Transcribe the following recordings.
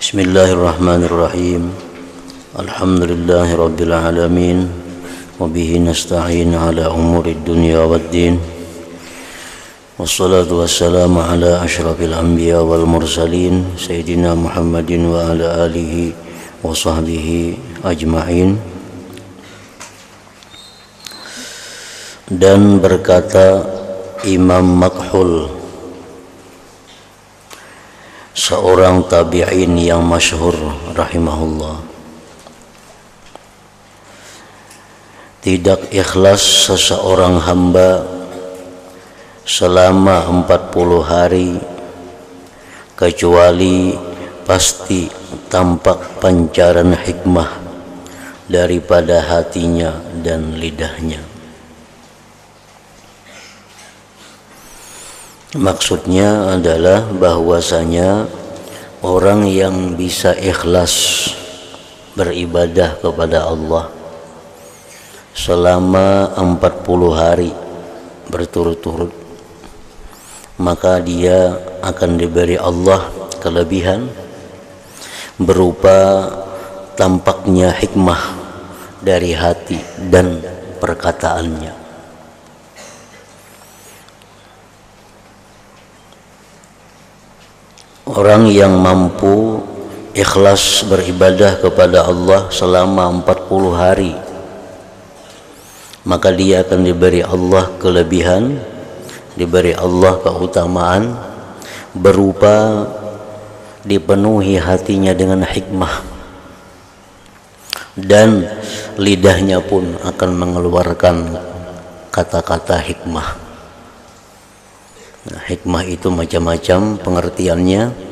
Bismillahirrahmanirrahim. Alhamdulillahi rabbil alamin. Wa bihi nasta'in ala umurid dunya waddin. Wassalatu wassalamu ala asyrafil anbiya wal mursalin Sayyidina Muhammadin wa ala alihi wa sahbihi ajma'in. Dan berkata Imam Makhul, seorang tabi'in yang masyhur rahimahullah, tidak ikhlas seseorang hamba selama 40 hari kecuali pasti tampak pancaran hikmah daripada hatinya dan lidahnya. Maksudnya adalah bahwasanya orang yang bisa ikhlas beribadah kepada Allah selama 40 hari berturut-turut, maka dia akan diberi Allah kelebihan berupa tampaknya hikmah dari hati dan perkataannya. Orang yang mampu ikhlas beribadah kepada Allah selama 40 hari, maka dia akan diberi Allah kelebihan, diberi Allah keutamaan berupa dipenuhi hatinya dengan hikmah, dan lidahnya pun akan mengeluarkan kata-kata hikmah. Nah, hikmah itu macam-macam pengertiannya.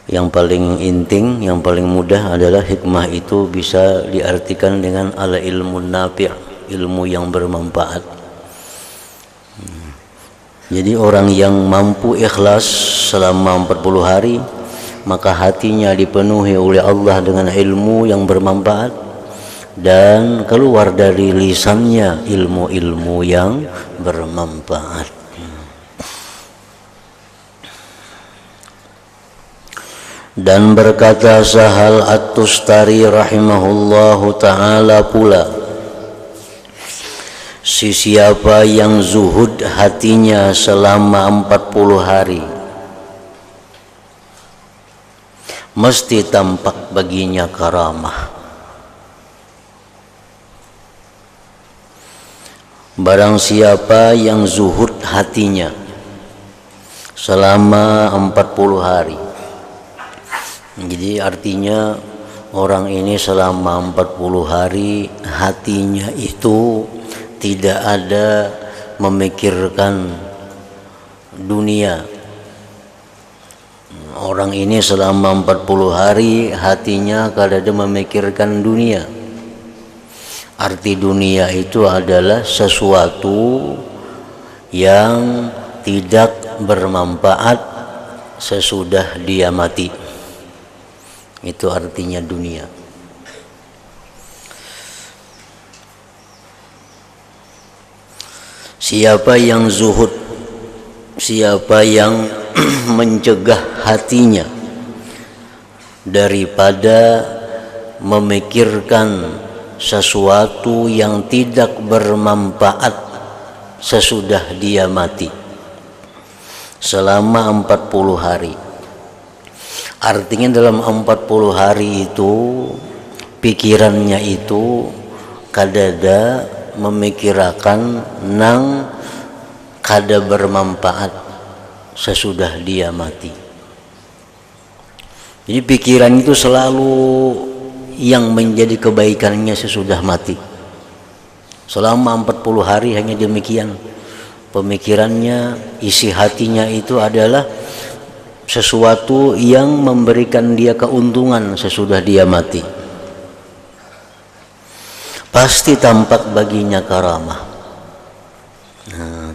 Yang paling inting, yang paling mudah adalah hikmah itu bisa diartikan dengan ala ilmu nafi', ilmu yang bermanfaat. Jadi orang yang mampu ikhlas selama 40 hari, maka hatinya dipenuhi oleh Allah dengan ilmu yang bermanfaat, dan keluar dari lisannya ilmu-ilmu yang bermanfaat. Dan berkata Sahal At-Tustari rahimahullahu ta'ala pula, siapa yang zuhud hatinya selama 40 hari, mesti tampak baginya karamah. Barang siapa yang zuhud hatinya selama 40 hari, jadi artinya orang ini selama 40 hari hatinya itu tidak ada memikirkan dunia. Orang ini selama 40 hari hatinya kada ada memikirkan dunia. Arti dunia itu adalah sesuatu yang tidak bermanfaat sesudah dia mati. Itu artinya dunia. Siapa yang zuhud, siapa yang mencegah hatinya daripada memikirkan sesuatu yang tidak bermanfaat sesudah dia mati selama 40 hari. Artinya dalam 40 hari itu pikirannya itu kadada memikirkan nang kada bermanfaat sesudah dia mati. Jadi pikiran itu selalu yang menjadi kebaikannya sesudah mati. Selama 40 hari hanya demikian. Pemikirannya, isi hatinya itu adalah sesuatu yang memberikan dia keuntungan sesudah dia mati. Pasti tampak baginya karamah.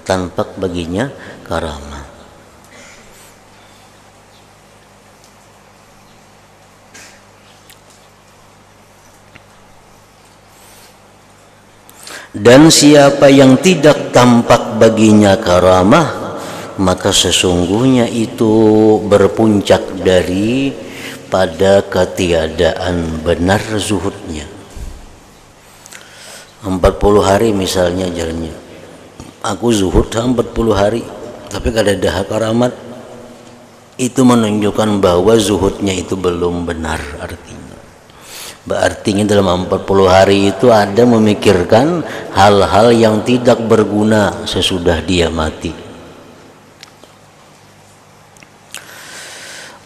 Tampak baginya karamah. Dan siapa yang tidak tampak baginya karamah, maka sesungguhnya itu berpuncak dari pada ketiadaan benar zuhudnya. 40 hari misalnya jalannya, aku zuhud 40 hari tapi kada ada karamat, itu menunjukkan bahwa zuhudnya itu belum benar. Artinya dalam 40 hari itu ada memikirkan hal-hal yang tidak berguna sesudah dia mati.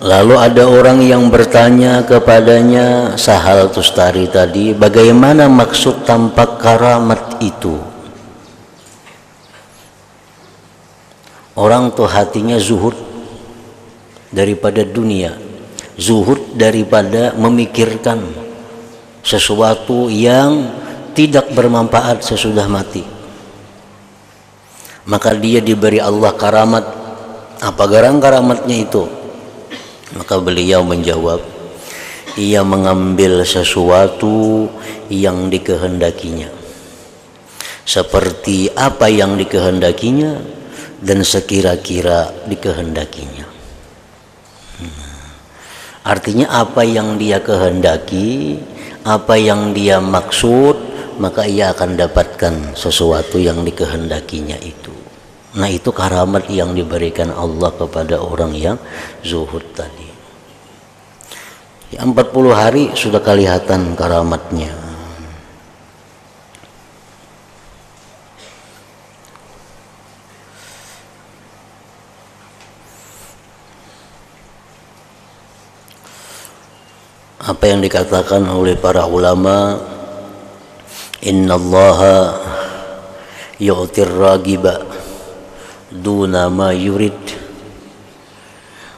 Lalu ada orang yang bertanya kepadanya, Sahal Tustari tadi, bagaimana maksud tampak karamat itu? Orang tuh hatinya zuhud daripada dunia, zuhud daripada memikirkan sesuatu yang tidak bermanfaat sesudah mati. Maka dia diberi Allah karamat. Apa garang karamatnya itu? Maka beliau menjawab, ia mengambil sesuatu yang dikehendakinya, seperti apa yang dikehendakinya dan sekira-kira dikehendakinya. Artinya apa yang dia kehendaki, apa yang dia maksud, maka ia akan dapatkan sesuatu yang dikehendakinya itu. Nah, itu karamat yang diberikan Allah kepada orang yang zuhud tadi. 40 hari sudah kelihatan karamatnya. Apa yang dikatakan oleh para ulama, innallaha yu'tir ragiba duna ma yurid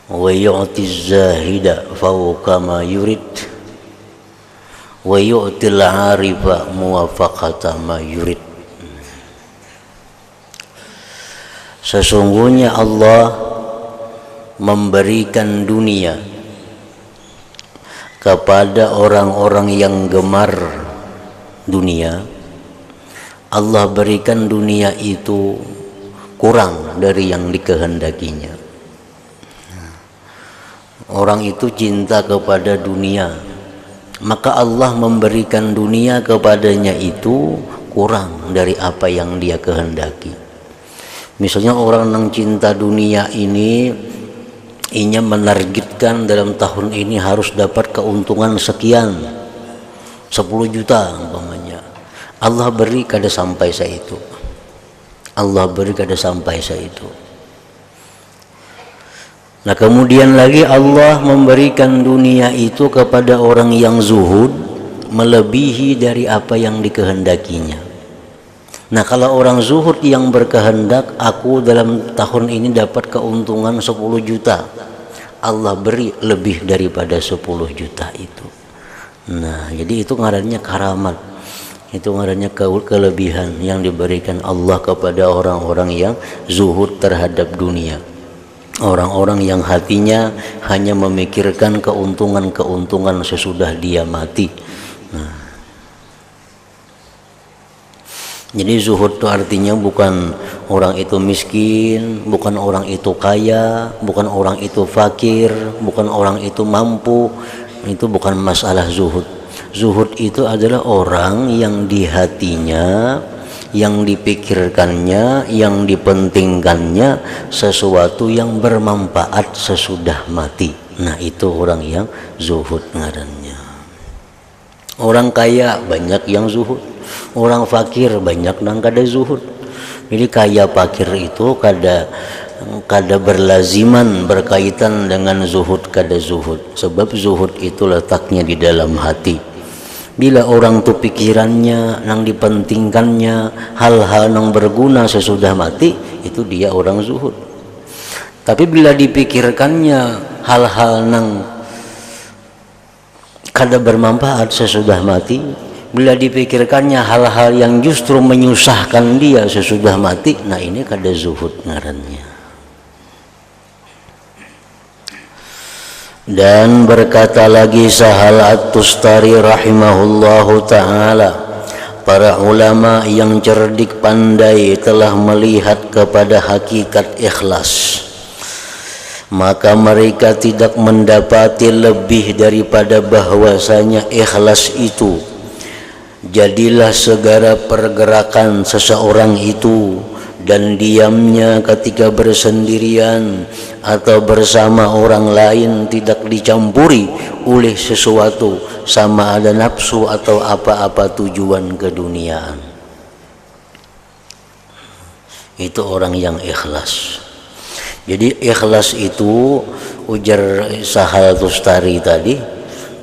wa yu'tiz zahida fawqa ma yurid wa yu'til 'arifa muwafaqata ma yurid. Sesungguhnya Allah memberikan dunia kepada orang-orang yang gemar dunia. Allah berikan dunia itu kurang dari yang dikehendakinya. Orang itu cinta kepada dunia, maka Allah memberikan dunia kepadanya itu kurang dari apa yang dia kehendaki. Misalnya orang yang cinta dunia ini, ia menargetkan dalam tahun ini harus dapat keuntungan sekian, 10 juta umpamanya. Allah beri kada sampai seitu. Allah beri kada sampai seitu. Nah, kemudian lagi Allah memberikan dunia itu kepada orang yang zuhud melebihi dari apa yang dikehendakinya. Nah, kalau orang zuhud yang berkehendak, aku dalam tahun ini dapat keuntungan 10 juta. Allah beri lebih daripada 10 juta itu. Nah, jadi itu ngarannya karamat. Itu ngarannya kelebihan yang diberikan Allah kepada orang-orang yang zuhud terhadap dunia. Orang-orang yang hatinya hanya memikirkan keuntungan-keuntungan sesudah dia mati. Nah, jadi zuhud itu artinya bukan orang itu miskin, bukan orang itu kaya, bukan orang itu fakir, bukan orang itu mampu. Itu bukan masalah zuhud. Zuhud itu adalah orang yang di hatinya, yang dipikirkannya, yang dipentingkannya sesuatu yang bermanfaat sesudah mati. Nah, itu orang yang zuhud ngarannya. Orang kaya banyak yang zuhud, orang fakir banyak nang kada zuhud. Jadi kaya fakir itu kada berlaziman berkaitan dengan zuhud kada zuhud, sebab zuhud itu letaknya di dalam hati. Bila orang tu pikirannya nang dipentingkannya hal-hal nang berguna sesudah mati, itu dia orang zuhud. Tapi bila dipikirkannya hal-hal nang kada bermanfaat sesudah mati, bila dipikirkannya hal-hal yang justru menyusahkan dia sesudah mati, nah ini kada zuhud ngarannya. Dan berkata lagi Sahal At-Tustari rahimahullahu ta'ala, para ulama yang cerdik pandai telah melihat kepada hakikat ikhlas. maka mereka tidak mendapati lebih daripada bahwasanya ikhlas itu jadilah segala pergerakan seseorang itu, dan diamnya ketika bersendirian atau bersama orang lain tidak dicampuri oleh sesuatu, sama ada nafsu atau apa-apa tujuan keduniaan. Itu orang yang ikhlas. Jadi ikhlas itu, ujar Sahal Tustari tadi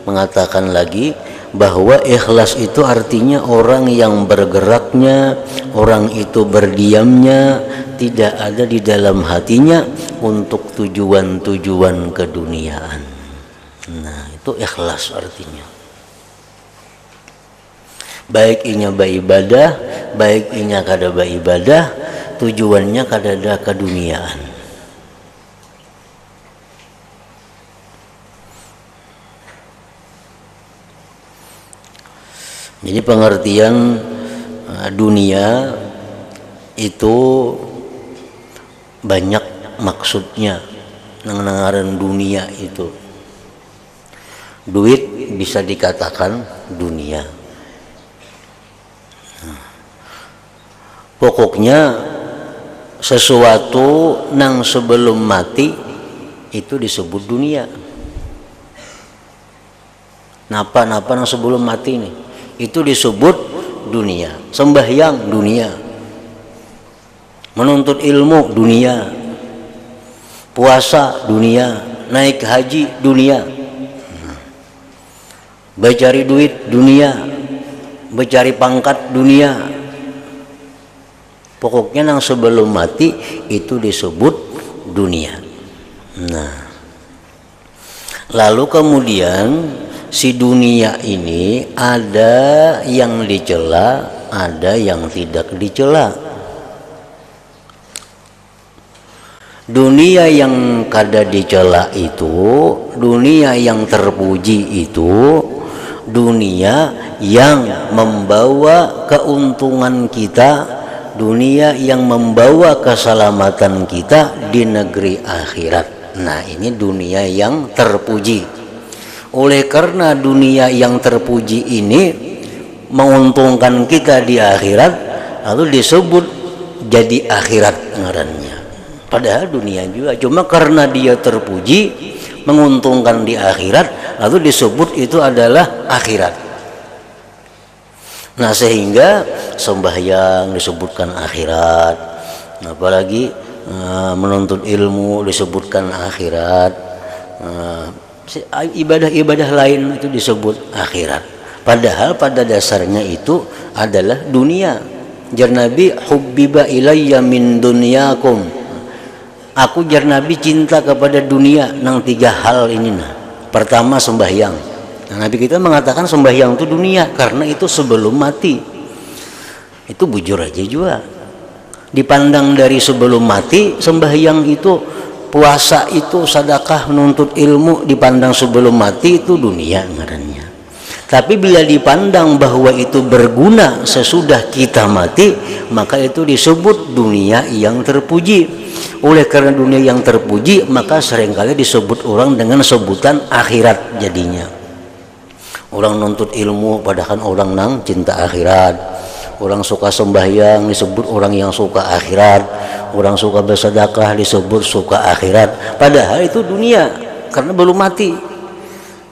mengatakan lagi bahwa ikhlas itu artinya orang yang bergeraknya, orang itu berdiamnya tidak ada di dalam hatinya untuk tujuan-tujuan keduniaan. Nah, itu ikhlas artinya. Baik inya beribadah, baik inya kada beribadah, tujuannya kada ada keduniaan. Jadi pengertian dunia itu banyak maksudnya. Nangaran dunia itu, duit bisa dikatakan dunia. Pokoknya sesuatu nang sebelum mati itu disebut dunia. Napa nang sebelum mati nih, itu disebut dunia. Sembahyang dunia, menuntut ilmu dunia, puasa dunia, naik haji dunia, mencari duit dunia, mencari pangkat dunia. Pokoknya yang sebelum mati itu disebut dunia. Nah, lalu kemudian si dunia ini ada yang dicela, ada yang tidak dicela. Dunia yang kada dicela itu, dunia yang terpuji itu, dunia yang membawa keuntungan kita, dunia yang membawa keselamatan kita di negeri akhirat. Nah, ini dunia yang terpuji. Oleh karena dunia yang terpuji ini menguntungkan kita di akhirat, lalu disebut jadi akhirat ngarannya. Padahal dunia juga, cuma karena dia terpuji menguntungkan di akhirat, lalu disebut itu adalah akhirat. Nah, sehingga sembahyang disebutkan akhirat, apalagi menuntut ilmu disebutkan akhirat, ibadah-ibadah lain itu disebut akhirat. Padahal pada dasarnya itu adalah dunia. Jar Nabi, hubbiba ilayya min dunyakum, aku jar Nabi cinta kepada dunia nang tiga hal ini. Nah, pertama sembahyang. Nah, Nabi kita mengatakan sembahyang itu dunia karena itu sebelum mati. Itu bujur aja juga. Dipandang dari sebelum mati, sembahyang itu, puasa itu, sedekah, menuntut ilmu dipandang sebelum mati itu dunia ngarannya. Tapi bila dipandang bahwa itu berguna sesudah kita mati, maka itu disebut dunia yang terpuji. Oleh karena dunia yang terpuji, maka seringkali disebut orang dengan sebutan akhirat jadinya. Orang nuntut ilmu padahal orang nang cinta akhirat. Orang suka sembahyang disebut orang yang suka akhirat. Orang suka bersedekah disebut suka akhirat. Padahal itu dunia karena belum mati.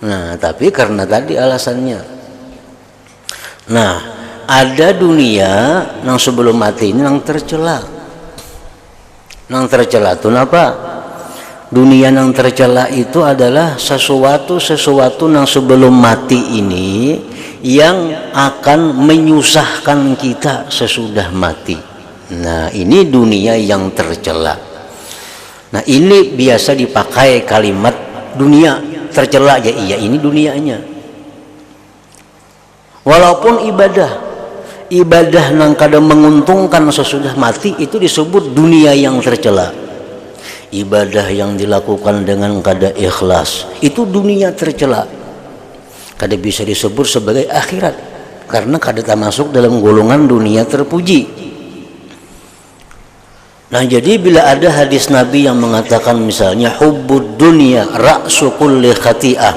Nah, tapi karena tadi alasannya. Nah, ada dunia yang sebelum mati ini yang tercela. Yang tercela itu apa? Dunia yang tercela itu adalah sesuatu yang sebelum mati ini yang akan menyusahkan kita sesudah mati. Nah, ini dunia yang tercela. Nah, ini biasa dipakai kalimat dunia tercela ya, iya ini dunianya. Walaupun ibadah yang kadang menguntungkan sesudah mati itu disebut dunia yang tercela. Ibadah yang dilakukan dengan kada ikhlas itu dunia tercela, kada bisa disebut sebagai akhirat karena kada termasuk dalam golongan dunia terpuji. Nah, jadi bila ada hadis Nabi yang mengatakan misalnya hubbud dunya ra'su kulli khati'ah,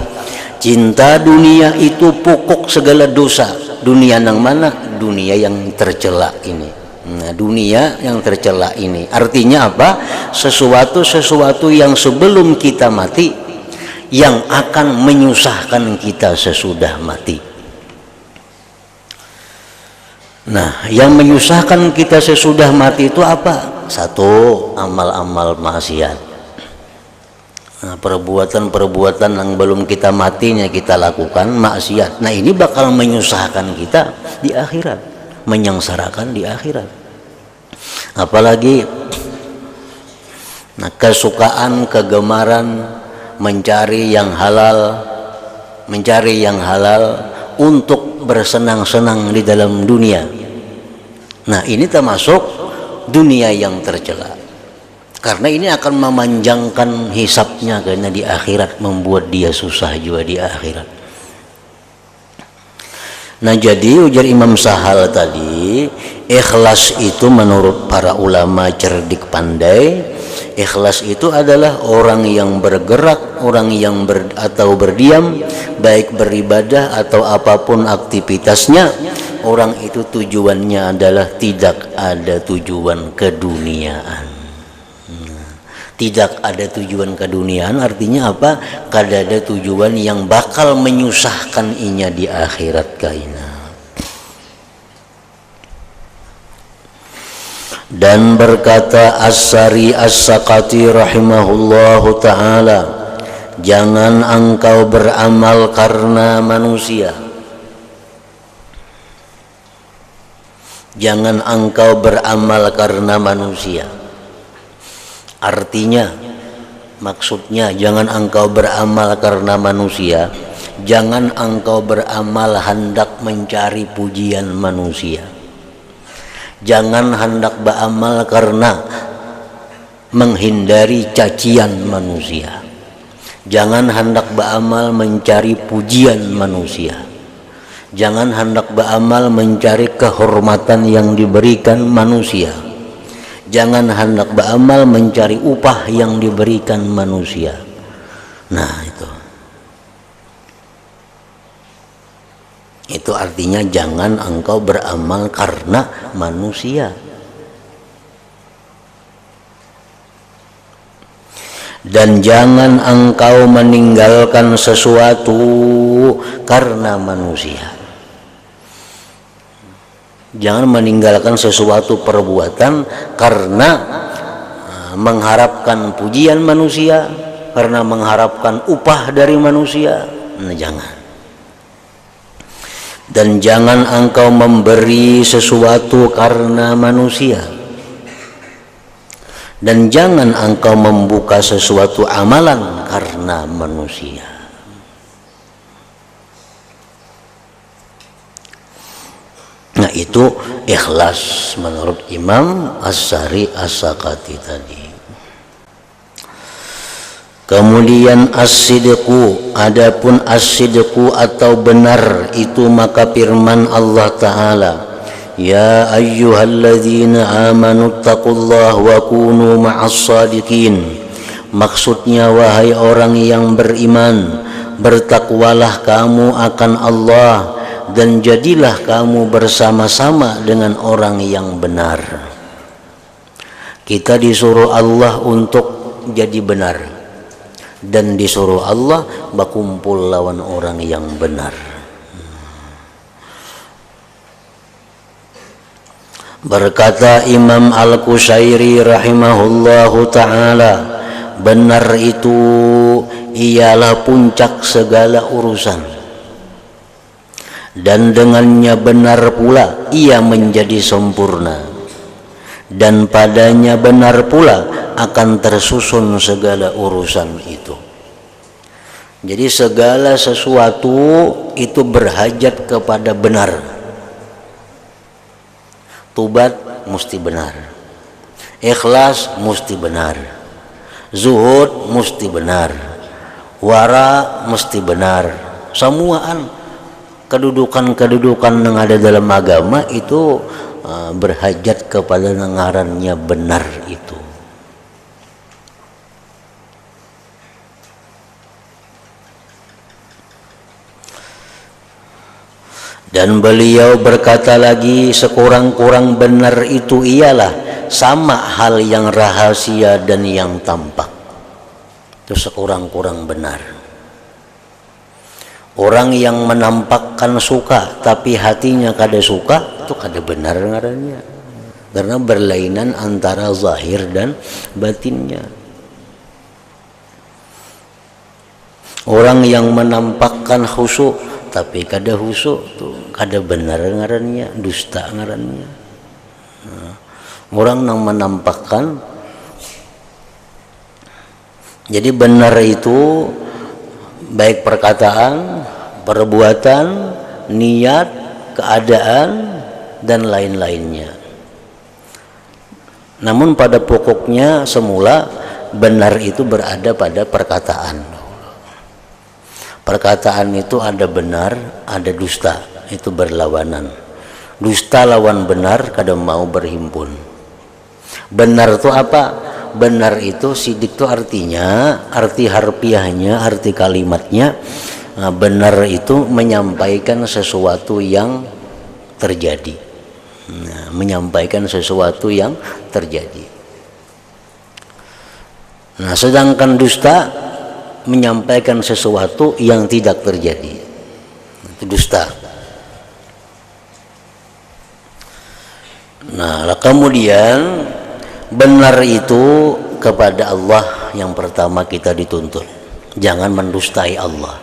cinta dunia itu pokok segala dosa. Dunia yang mana? Dunia yang tercela ini. Nah, dunia yang tercela ini artinya apa? Sesuatu yang sebelum kita mati, yang akan menyusahkan kita sesudah mati. Nah, yang menyusahkan kita sesudah mati itu apa? Satu, amal-amal maksiat. Nah, perbuatan-perbuatan yang belum kita matinya kita lakukan maksiat. Nah, ini bakal menyusahkan kita di akhirat, menyengsarakan di akhirat. Apalagi kesukaan, kegemaran mencari yang halal untuk bersenang-senang di dalam dunia. Nah, ini termasuk dunia yang tercela, karena ini akan memanjangkan hisabnya, karena di akhirat membuat dia susah juga di akhirat. Nah, jadi ujar Imam Sahal tadi, ikhlas itu menurut para ulama cerdik pandai, ikhlas itu adalah orang yang bergerak, orang yang atau berdiam, baik beribadah atau apapun aktivitasnya, orang itu tujuannya adalah tidak ada tujuan keduniaan. Tidak ada tujuan keduniaan artinya apa? Kada ada tujuan yang bakal menyusahkan inya di akhirat kaina. Dan berkata As-Sari As-Sakati rahimahullahu ta'ala, jangan engkau beramal karena manusia. Jangan engkau beramal karena manusia. Artinya, maksudnya jangan engkau beramal karena manusia, jangan engkau beramal hendak mencari pujian manusia. Jangan hendak beramal karena menghindari cacian manusia. Jangan hendak beramal mencari pujian manusia. Jangan hendak beramal mencari kehormatan yang diberikan manusia. Jangan hendak beramal mencari upah yang diberikan manusia. Nah, itu artinya jangan engkau beramal karena manusia. Dan jangan engkau meninggalkan sesuatu karena manusia. Jangan meninggalkan sesuatu perbuatan karena mengharapkan pujian manusia, karena mengharapkan upah dari manusia. Nah, jangan. Dan jangan engkau memberi sesuatu karena manusia. Dan jangan engkau membuka sesuatu amalan karena manusia. Nah, itu ikhlas menurut Imam As-Sari As-Sakati tadi. Kemudian as-sidqu, adapun as-sidqu atau benar itu maka firman Allah Ta'ala, ya ayyuhalladzina amanu taqullaha wa kunu ma'as-sadiqin. Maksudnya, wahai orang yang beriman, bertakwalah kamu akan Allah dan jadilah kamu bersama-sama dengan orang yang benar. Kita disuruh Allah untuk jadi benar, dan disuruh Allah berkumpul lawan orang yang benar. Berkata Imam Al-Qushairi rahimahullahu ta'ala, benar itu ialah puncak segala urusan, dan dengannya benar pula ia menjadi sempurna, dan padanya benar pula akan tersusun segala urusan itu. Jadi segala sesuatu itu berhajat kepada benar. Tobat mesti benar, ikhlas mesti benar, zuhud mesti benar, wara mesti benar. Semuaan kedudukan yang ada dalam agama itu berhajat kepada ngarannya benar itu. Dan beliau berkata lagi, sekurang-kurang benar itu ialah sama hal yang rahasia dan yang tampak. Itu sekurang-kurang benar. Orang yang menampakkan suka tapi hatinya kada suka, itu kada benar ngarannya. Karena berlainan antara zahir dan batinnya. Orang yang menampakkan khusyuk tapi kada khusyuk, tuh kada benar ngarannya, dusta ngarannya. Orang yang menampakkan, jadi benar itu baik perkataan, perbuatan, niat, keadaan, dan lain-lainnya. Namun pada pokoknya semula benar itu berada pada perkataan. Perkataan itu ada benar, ada dusta, itu berlawanan. Dusta lawan benar kada mau berhimpun. Benar itu apa? Benar itu sidik itu artinya, arti harfiahnya, arti kalimatnya, benar itu menyampaikan sesuatu yang terjadi. Menyampaikan sesuatu yang terjadi. Nah, sedangkan dusta menyampaikan sesuatu yang tidak terjadi. Itu dusta. Nah, kemudian benar itu kepada Allah yang pertama kita dituntut. Jangan mendustai Allah.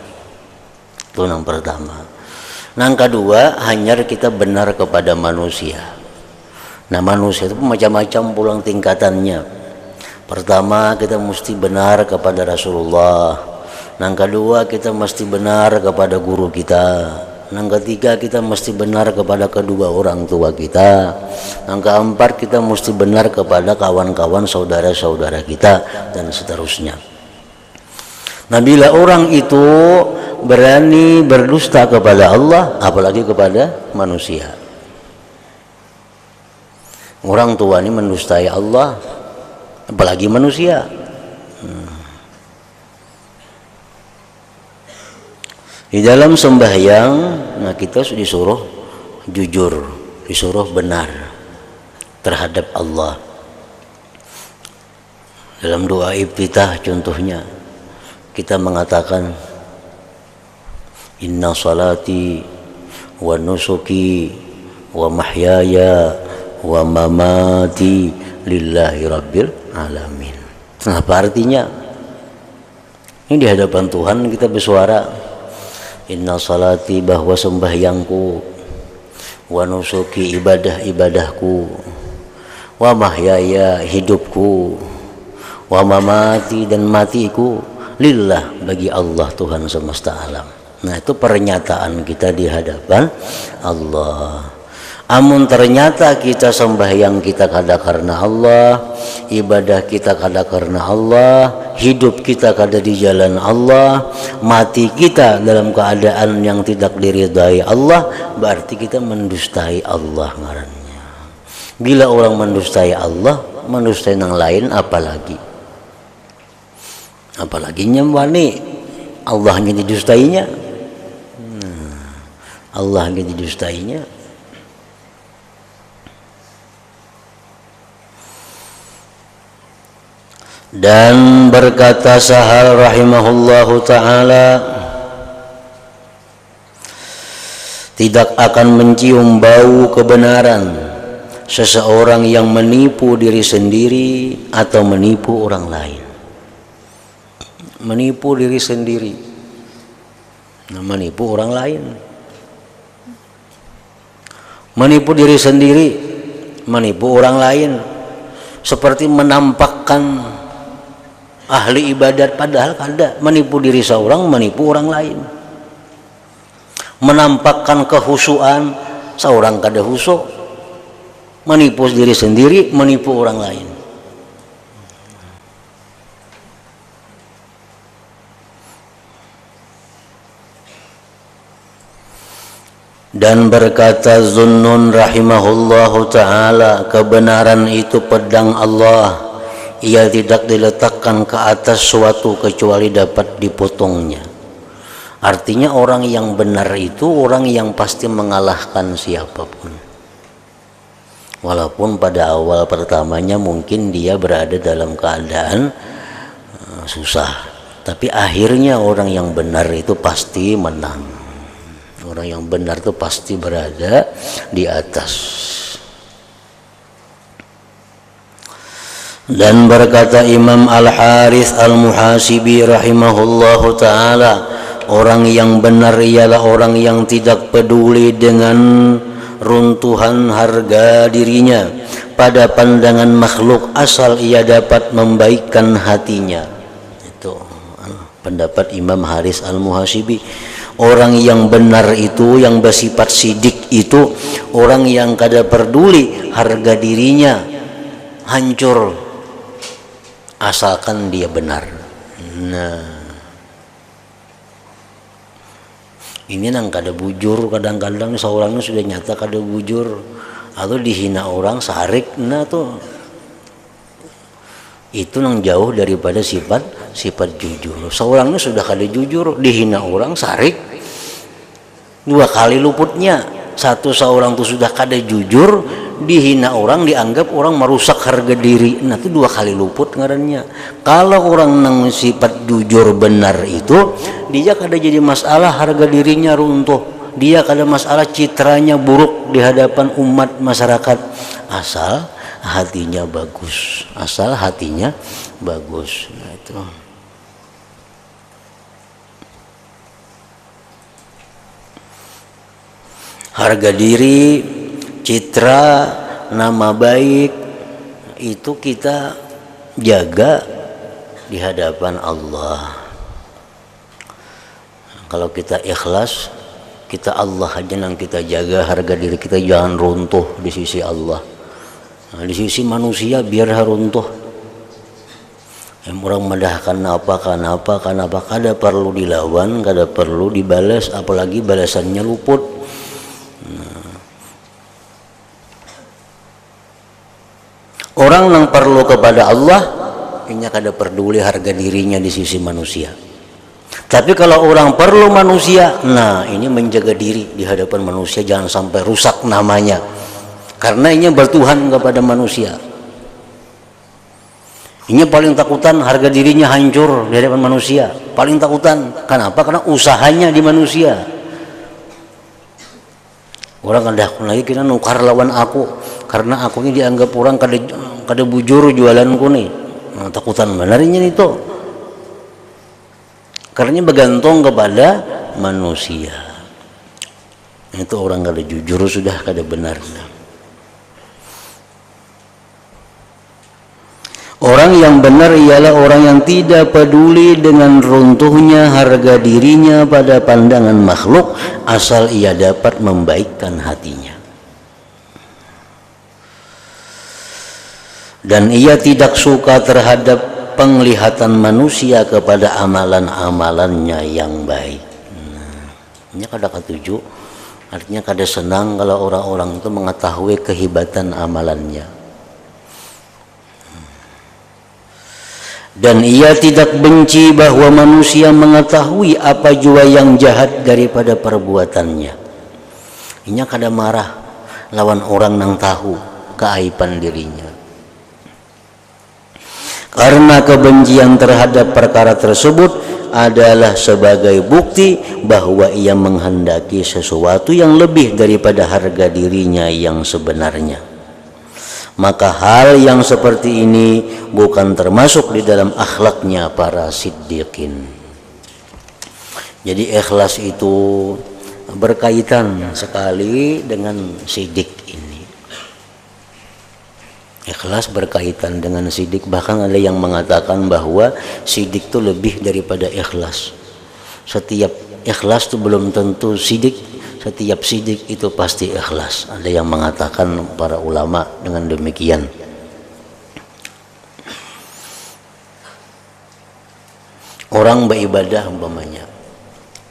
Itu yang pertama. Yang kedua, hanya kita benar kepada manusia. Nah, manusia itu macam-macam pulang tingkatannya. Pertama, kita mesti benar kepada Rasulullah. Yang kedua, kita mesti benar kepada guru kita. Yang ketiga, kita mesti benar kepada kedua orang tua kita. Yang keempat, kita mesti benar kepada kawan-kawan saudara-saudara kita, dan seterusnya. Nah, bila orang itu berani berdusta kepada Allah, apalagi kepada manusia. Orang tua ini mendustai Allah, apalagi manusia. Di dalam sembahyang, nah kita disuruh jujur, disuruh benar terhadap Allah. Dalam doa iftitah contohnya, kita mengatakan inna salati wa nusuki wa mahyaya wa mamati lillahi rabbil alamin. Apa artinya? Ini di hadapan Tuhan kita bersuara, inna salati, bahwa sembahyangku, wa nusuki, ibadah-ibadahku, wa mahyaya, hidupku, wa mamati, dan matiku, lillah, bagi Allah Tuhan semesta alam. Nah, itu pernyataan kita di hadapan Allah. Amun ternyata kita sembahyang kita kada karena Allah, ibadah kita kada karena Allah, hidup kita kada di jalan Allah, mati kita dalam keadaan yang tidak diridai Allah, berarti kita mendustai Allah ngarannya. Bila orang mendustai Allah, mendustai yang lain apalagi? Apalagi nyembani Allahnya didustainya. Allahnya didustainya. Dan berkata Sahal rahimahullahu ta'ala, tidak akan mencium bau kebenaran seseorang yang menipu diri sendiri atau menipu orang lain. Menipu diri sendiri, menipu orang lain. Menipu diri sendiri, menipu orang lain, seperti menampakkan ahli ibadat padahal kada, menipu diri seorang, menipu orang lain. Menampakkan kehusuan, seorang kada husu, menipu diri sendiri, menipu orang lain. Dan berkata Zunnun rahimahullahu ta'ala, kebenaran itu pedang Allah, ia tidak diletakkan ke atas suatu kecuali dapat dipotongnya. Artinya orang yang benar itu orang yang pasti mengalahkan siapapun. Walaupun pada awal pertamanya mungkin dia berada dalam keadaan susah, tapi akhirnya orang yang benar itu pasti menang. Orang yang benar itu pasti berada di atas. Dan berkata Imam Al-Harith Al-Muhasibi rahimahullahu ta'ala, orang yang benar ialah orang yang tidak peduli dengan runtuhan harga dirinya pada pandangan makhluk asal ia dapat membaikkan hatinya. Itu pendapat Imam Harith Al-Muhasibi. Orang yang benar itu, yang bersifat sidik itu, orang yang kada peduli harga dirinya hancur asalkan dia benar. Nah, ini nang kada bujur, kadang-kadang seorangnya sudah nyata kada bujur atau dihina orang sarik, nah tuh itu nang jauh daripada sifat jujur. Seorangnya sudah kada jujur, dihina orang sarik, dua kali luputnya. Satu, seorang itu sudah kada jujur, dihina orang, dianggap orang merusak harga diri, nah itu dua kali luput ngarannya. Kalau orang nang sifat jujur benar itu, dia kada jadi masalah harga dirinya runtuh, dia kada masalah citranya buruk di hadapan umat masyarakat, asal hatinya bagus, asal hatinya bagus. Nah itu harga diri, citra, nama baik itu kita jaga di hadapan Allah. Kalau kita ikhlas, kita Allah aja yang kita jaga, harga diri kita jangan runtuh di sisi Allah. Nah, di sisi manusia biar runtuh. Yang orang medahkan apa, kada perlu dilawan, kada perlu dibalas, apalagi balasannya luput. Orang yang perlu kepada Allah, ini kada peduli harga dirinya di sisi manusia. Tapi kalau orang perlu manusia, nah ini menjaga diri di hadapan manusia, jangan sampai rusak namanya. Karena ini bertuhan kepada manusia. Ini paling takutan harga dirinya hancur di hadapan manusia. Paling takutan. Kenapa? Karena usahanya di manusia. Orang lagi kita nukar lawan aku, karena aku ini dianggap orang kada bujur jualanku nih. Nah, takutan benarnya itu. Karena bergantung kepada manusia. Itu orang kada jujur sudah kada benar. Orang yang benar ialah orang yang tidak peduli dengan runtuhnya harga dirinya pada pandangan makhluk, asal ia dapat membaikkan hatinya. Dan ia tidak suka terhadap penglihatan manusia kepada amalan-amalannya yang baik. Nah, ini kada ketujuh, artinya kada senang kalau orang-orang itu mengetahui kehebatan amalannya. Dan ia tidak benci bahwa manusia mengetahui apa jua yang jahat daripada perbuatannya. Inya kada marah lawan orang nang tahu keaiban dirinya. Karena kebencian terhadap perkara tersebut adalah sebagai bukti bahwa ia menghendaki sesuatu yang lebih daripada harga dirinya yang sebenarnya. Maka hal yang seperti ini bukan termasuk di dalam akhlaknya para siddiqin. Jadi ikhlas itu berkaitan sekali dengan sidik ini. Ikhlas berkaitan dengan sidik, bahkan ada yang mengatakan bahwa sidik itu lebih daripada ikhlas. Setiap ikhlas itu belum tentu sidik, setiap sidik itu pasti ikhlas. Ada yang mengatakan para ulama dengan demikian. Orang beribadah umpamanya,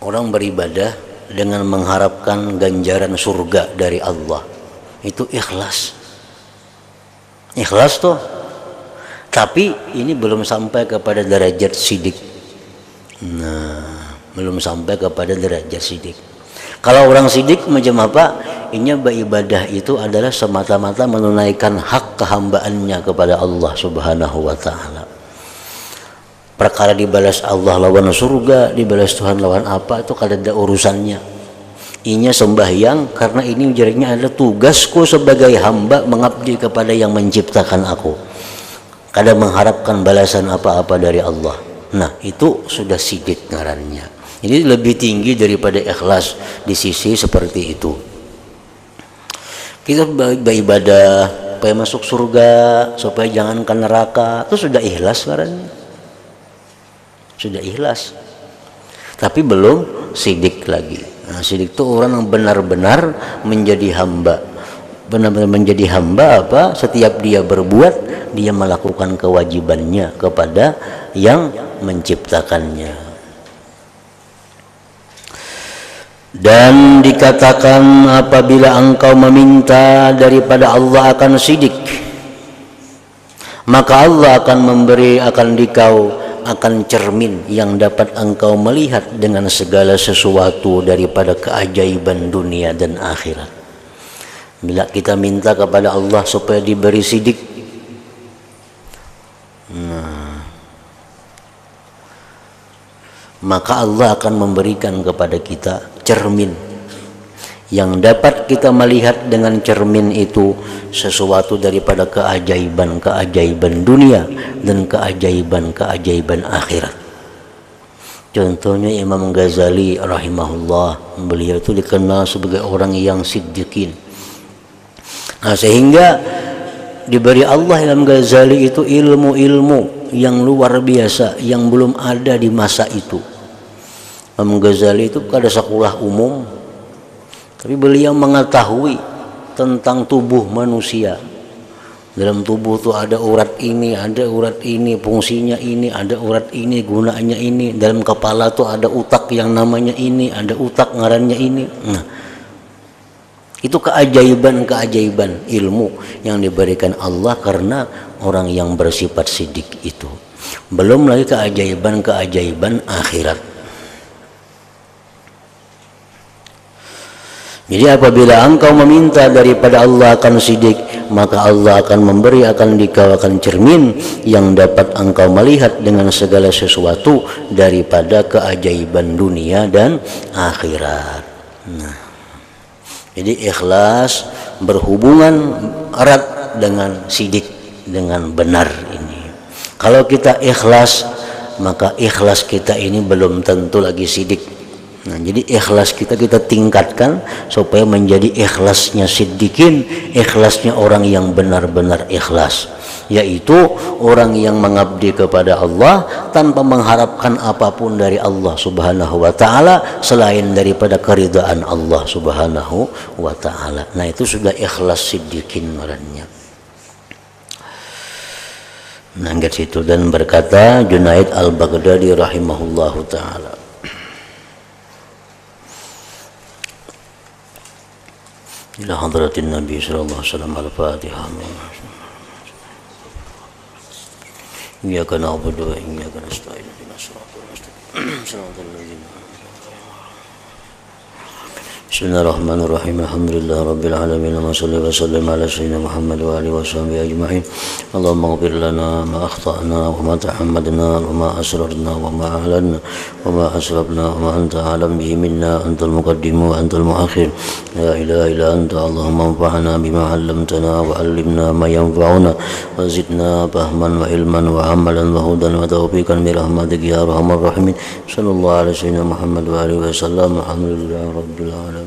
orang beribadah dengan mengharapkan ganjaran surga dari Allah. Itu ikhlas. Ikhlas tuh. Tapi ini belum sampai kepada derajat sidik. Nah, belum sampai kepada derajat sidik. Kalau orang sidik macam apa? Inya beribadah itu adalah semata-mata menunaikan hak kehambaannya kepada Allah Subhanahu wa taala. Perkara dibalas Allah lawan surga, dibalas Tuhan lawan apa, itu kada ada urusannya. Inya sembahyang karena ini jadinya adalah tugasku sebagai hamba mengabdi kepada yang menciptakan aku. Kada mengharapkan balasan apa-apa dari Allah. Nah, itu sudah sidik ngarannya. Jadi lebih tinggi daripada ikhlas di sisi seperti itu. Kita beribadah supaya masuk surga, supaya jangan ke neraka, itu sudah ikhlas ngarannya. Sudah ikhlas. Tapi belum sidik lagi. Nah, sidik itu orang yang benar-benar menjadi hamba. Benar-benar menjadi hamba apa? Setiap dia berbuat, dia melakukan kewajibannya kepada yang menciptakannya. Dan dikatakan apabila engkau meminta daripada Allah akan sidik, maka Allah akan memberi akan dikau akan cermin yang dapat engkau melihat dengan segala sesuatu daripada keajaiban dunia dan akhirat. Bila kita minta kepada Allah supaya diberi sidik, maka Allah akan memberikan kepada kita cermin yang dapat kita melihat dengan cermin itu sesuatu daripada keajaiban-keajaiban dunia dan keajaiban-keajaiban akhirat. Contohnya Imam Ghazali rahimahullah, beliau itu dikenal sebagai orang yang siddiqin. Nah, sehingga diberi Allah Imam Ghazali itu ilmu-ilmu yang luar biasa yang belum ada di masa itu. Imam Ghazali itu kada sekolah umum, tapi beliau mengetahui tentang tubuh manusia. Dalam tubuh itu ada urat ini, fungsinya ini, ada urat ini, gunanya ini. Dalam kepala itu ada utak yang namanya ini, ada utak ngarannya ini. Nah, itu keajaiban-keajaiban ilmu yang diberikan Allah karena orang yang bersifat sidik itu. Belum lagi keajaiban-keajaiban akhirat. Jadi apabila engkau meminta daripada Allah akan sidik, maka Allah akan memberi akan dikau akan cermin yang dapat engkau melihat dengan segala sesuatu daripada keajaiban dunia dan akhirat. Nah, jadi ikhlas berhubungan erat dengan sidik, dengan benar ini. Kalau kita ikhlas, maka ikhlas kita ini belum tentu lagi sidik. Nah, jadi ikhlas kita tingkatkan supaya menjadi ikhlasnya siddiqin, ikhlasnya orang yang benar-benar ikhlas, yaitu orang yang mengabdi kepada Allah tanpa mengharapkan apapun dari Allah Subhanahu wa taala selain daripada keridhaan Allah Subhanahu wa taala. Nah, itu sudah ikhlas siddiqin orangnya. Nah, enggak situ. Dan berkata Junaid al-Baghdadi rahimahullahu taala, ila hadratin Nabi sallallahu alaihi wasallam al-Fatihah. Iyyaka na'budu wa iyyaka nasta'in. Ihdinas siratal mustaqim. Shiratal ladzina Bismillahirrahmanirrahim. Alhamdulillah rabbil alamin. Wa sallallahu wa sallam ala sayyidina Muhammad wa alihi wa sahbihi ajma'in. Allahumma ighfir lana ma akhta'na wa ma tahammadna wa ma asrarna wa ma a'lanna wa ma asrafna wa ma anta a'lam bihi minna, antal muqaddim wa antal muakhir. La ilaha illa anta. Allahumma anfa'na bima 'allamtana wa 'allimna ma yanfa'una wa zidna fahman wa ilman wa 'amalan wa hudan wa tawfiqan bi rahmatika ya arhamar rahimin. Sallallahu alaihi wa sallam Muhammad wa alihi wa sallam. Alhamdulillah rabbil alamin.